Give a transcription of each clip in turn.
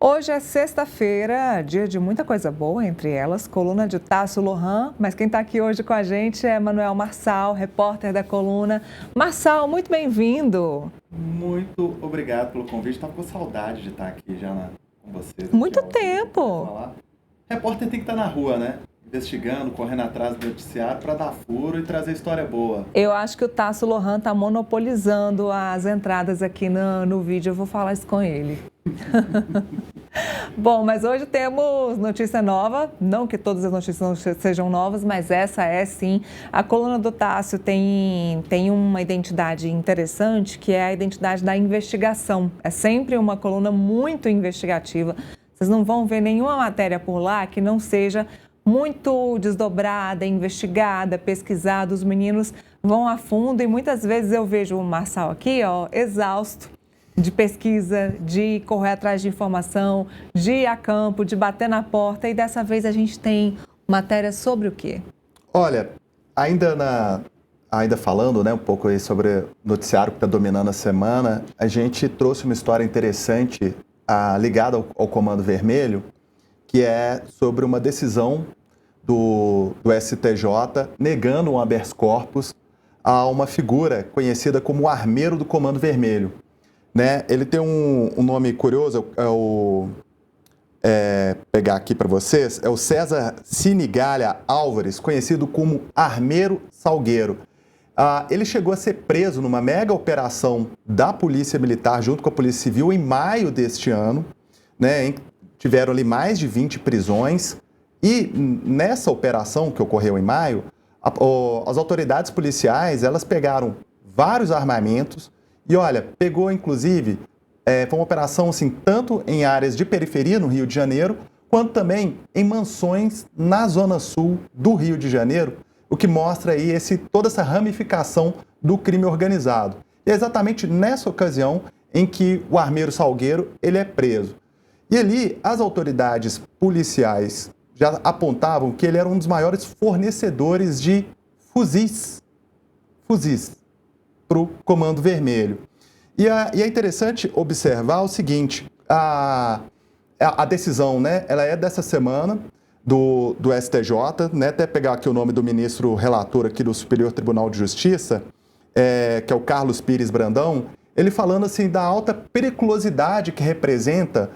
Hoje é sexta-feira, dia de muita coisa boa, entre elas, coluna de Tasso Lohan, mas quem está aqui hoje com a gente é Manuel Marçal, repórter da coluna. Marçal, muito bem-vindo. Muito obrigado pelo convite, estava com saudade de estar aqui já com vocês. Muito tempo. Repórter tem que estar na rua, né? Investigando, correndo atrás do noticiário para dar furo e trazer história boa. Eu acho que o Tasso Lohan está monopolizando as entradas aqui no vídeo, eu vou falar isso com ele. Bom, mas hoje temos notícia nova, não que todas as notícias sejam novas, mas essa é sim. A coluna do Tasso tem uma identidade interessante, que é a identidade da investigação. É sempre uma coluna muito investigativa. Vocês não vão ver nenhuma matéria por lá que não seja muito desdobrada, investigada, pesquisada. Os meninos vão a fundo e muitas vezes eu vejo o Marçal aqui, ó, exausto de pesquisa, de correr atrás de informação, de ir a campo, de bater na porta. E dessa vez a gente tem matéria sobre o quê? Olha, ainda falando, né, um pouco aí sobre o noticiário que está dominando a semana, a gente trouxe uma história interessante ligada ao Comando Vermelho, que é sobre uma decisão do STJ negando um habeas corpus a uma figura conhecida como armeiro do Comando Vermelho. Né? Ele tem um nome curioso, pegar aqui para vocês, é o César Sinigalha Álvares, conhecido como Armeiro Salgueiro. Ele chegou a ser preso numa mega operação da Polícia Militar junto com a Polícia Civil em maio deste ano, né? Tiveram ali mais de 20 prisões e nessa operação que ocorreu em maio, as autoridades policiais, elas pegaram vários armamentos e olha, pegou inclusive, foi uma operação assim, tanto em áreas de periferia no Rio de Janeiro, quanto também em mansões na zona sul do Rio de Janeiro, o que mostra aí toda essa ramificação do crime organizado. E é exatamente nessa ocasião em que o Armeiro Salgueiro ele é preso. E ali, as autoridades policiais já apontavam que ele era um dos maiores fornecedores de fuzis para o Comando Vermelho. E é interessante observar o seguinte, a decisão, né, ela é dessa semana do STJ, né, até pegar aqui o nome do ministro relator aqui do Superior Tribunal de Justiça, que é o Carlos Pires Brandão, ele falando assim da alta periculosidade que representa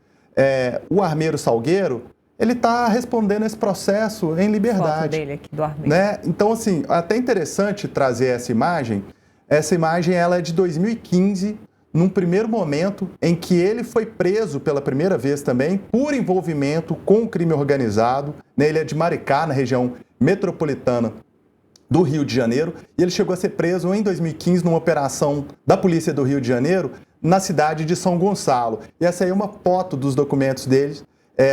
o Armeiro Salgueiro. Ele está respondendo esse processo em liberdade. Foto dele aqui do Armeiro. Né? Então, assim, é até interessante trazer essa imagem. Essa imagem ela é de 2015, num primeiro momento em que ele foi preso pela primeira vez também por envolvimento com o crime organizado. Né? Ele é de Maricá, na região metropolitana do Rio de Janeiro, e ele chegou a ser preso em 2015 numa operação da Polícia do Rio de Janeiro na cidade de São Gonçalo. E essa aí é uma foto dos documentos dele,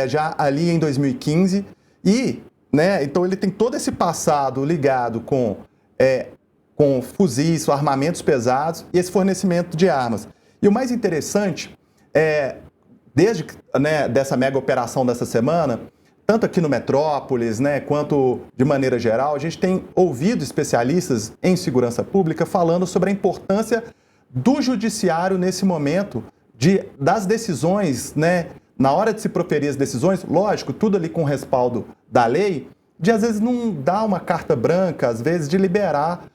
já ali em 2015. E, né, então ele tem todo esse passado ligado com fuzis, armamentos pesados e esse fornecimento de armas. E o mais interessante desde dessa mega operação dessa semana, tanto aqui no Metrópolis, né, quanto de maneira geral, a gente tem ouvido especialistas em segurança pública falando sobre a importância do judiciário nesse momento das decisões, né, na hora de se proferir as decisões, lógico, tudo ali com respaldo da lei, de às vezes não dar uma carta branca, às vezes de liberar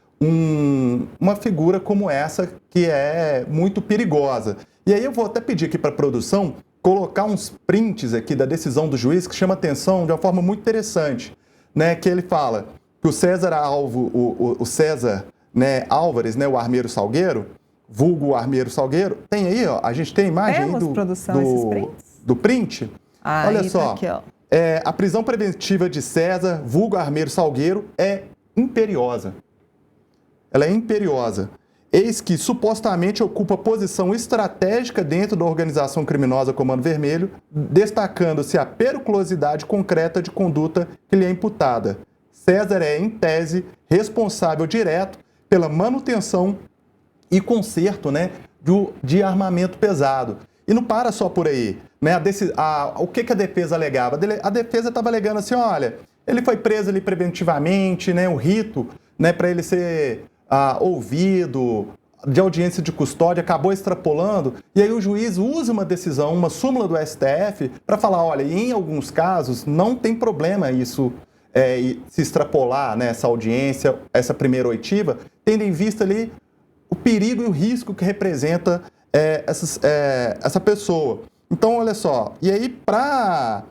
uma figura como essa que é muito perigosa. E aí eu vou até pedir aqui para a produção colocar uns prints aqui da decisão do juiz que chama atenção de uma forma muito interessante, né, que ele fala que o César né, Álvares, né, o Armeiro Salgueiro, vulgo Armeiro Salgueiro, tem aí, ó, a gente tem a imagem aí do print. Olha só, tá aqui, ó. A prisão preventiva de César, vulgo Armeiro Salgueiro, é imperiosa. Ela é imperiosa. Eis que supostamente ocupa posição estratégica dentro da organização criminosa Comando Vermelho, destacando-se a periculosidade concreta de conduta que lhe é imputada. César é, em tese, responsável direto pela manutenção e conserto, né, de armamento pesado. E não para só por aí. Né? O que a defesa alegava? A defesa estava alegando assim, olha, ele foi preso ali preventivamente, né, o rito, né, para ele ser ouvido, de audiência de custódia, acabou extrapolando, e aí o juiz usa uma decisão, uma súmula do STF, para falar, olha, em alguns casos não tem problema isso se extrapolar, né, essa audiência, essa primeira oitiva, tendo em vista ali o perigo e o risco que representa essa pessoa. Então, olha só, e aí para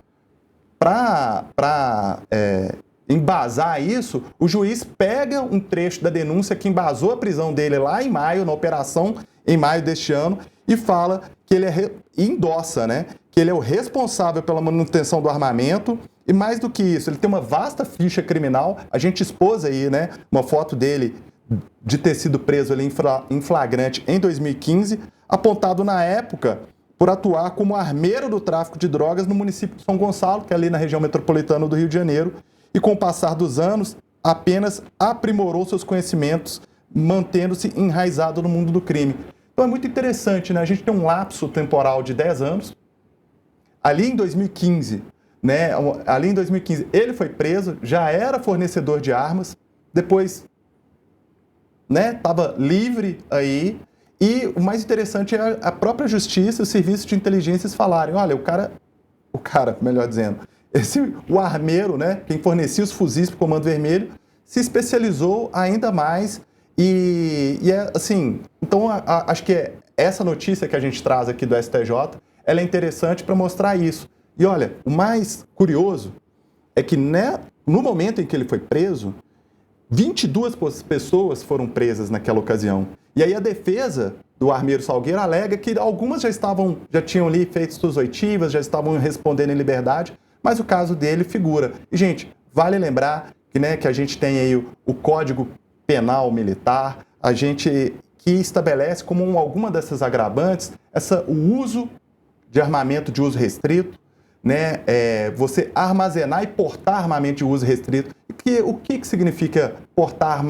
embasar isso, o juiz pega um trecho da denúncia que embasou a prisão dele lá em maio, na operação em maio deste ano, e fala que ele endossa, né, que ele é o responsável pela manutenção do armamento, e mais do que isso, ele tem uma vasta ficha criminal. A gente expôs aí, né, uma foto dele de ter sido preso ali em flagrante em 2015, apontado na época por atuar como armeiro do tráfico de drogas no município de São Gonçalo, que é ali na região metropolitana do Rio de Janeiro, e com o passar dos anos, apenas aprimorou seus conhecimentos, mantendo-se enraizado no mundo do crime. Então é muito interessante, né? A gente tem um lapso temporal de 10 anos. Ali em 2015, né? Ali em 2015, ele foi preso, já era fornecedor de armas, depois, né, estava livre aí. E o mais interessante é a própria justiça, os serviços de inteligências falarem, olha, o cara, melhor dizendo, o armeiro, né, quem fornecia os fuzis para o Comando Vermelho, se especializou ainda mais e é assim, então acho que essa notícia que a gente traz aqui do STJ, ela é interessante para mostrar isso. E olha, o mais curioso é que no momento em que ele foi preso, 22 pessoas foram presas naquela ocasião. E aí a defesa do armeiro Salgueiro alega que algumas já tinham ali feito suas oitivas, já estavam respondendo em liberdade, mas o caso dele figura. E, gente, vale lembrar que, né, que a gente tem aí o Código Penal Militar, a gente que estabelece como alguma dessas agravantes o uso de armamento de uso restrito, né, você armazenar e portar armamento de uso restrito. O que significa portar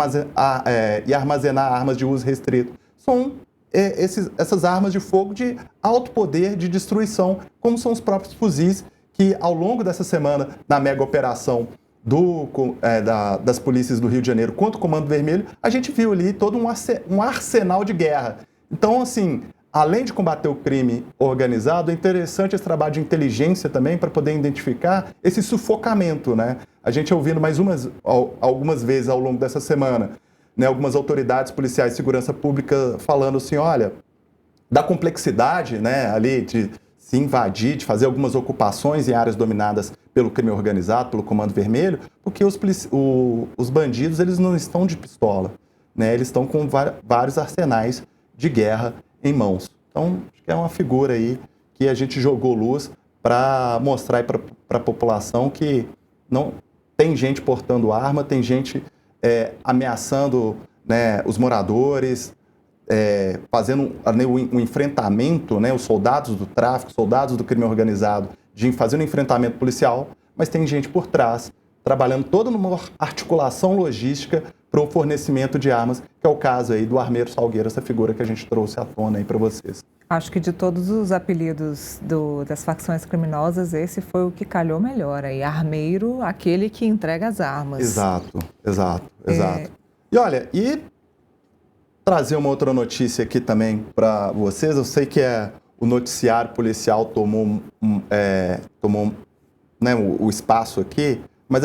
e armazenar armas de uso restrito? São essas armas de fogo de alto poder de destruição, como são os próprios fuzis, que ao longo dessa semana, na mega operação das polícias do Rio de Janeiro contra o Comando Vermelho, a gente viu ali todo um arsenal de guerra. Então, assim, além de combater o crime organizado, é interessante esse trabalho de inteligência também para poder identificar esse sufocamento, né? A gente ouvindo algumas vezes ao longo dessa semana, né, algumas autoridades policiais de segurança pública falando assim, olha, da complexidade, né, ali de se invadir, de fazer algumas ocupações em áreas dominadas pelo crime organizado, pelo Comando Vermelho, porque os bandidos, eles não estão de pistola, né? Eles estão com vários arsenais de guerra em mãos. Então, acho que é uma figura aí que a gente jogou luz para mostrar para a população que não tem gente portando arma, tem gente ameaçando, né, os moradores, fazendo um enfrentamento, né, os soldados do tráfico, soldados do crime organizado, fazendo um enfrentamento policial, mas tem gente por trás, trabalhando toda numa articulação logística para o fornecimento de armas, que é o caso aí do armeiro Salgueiro, essa figura que a gente trouxe à tona aí para vocês. Acho que de todos os apelidos das facções criminosas, esse foi o que calhou melhor aí. Armeiro, aquele que entrega as armas. Exato. E olha, trazer uma outra notícia aqui também para vocês. Eu sei que o noticiário policial tomou né, o espaço aqui,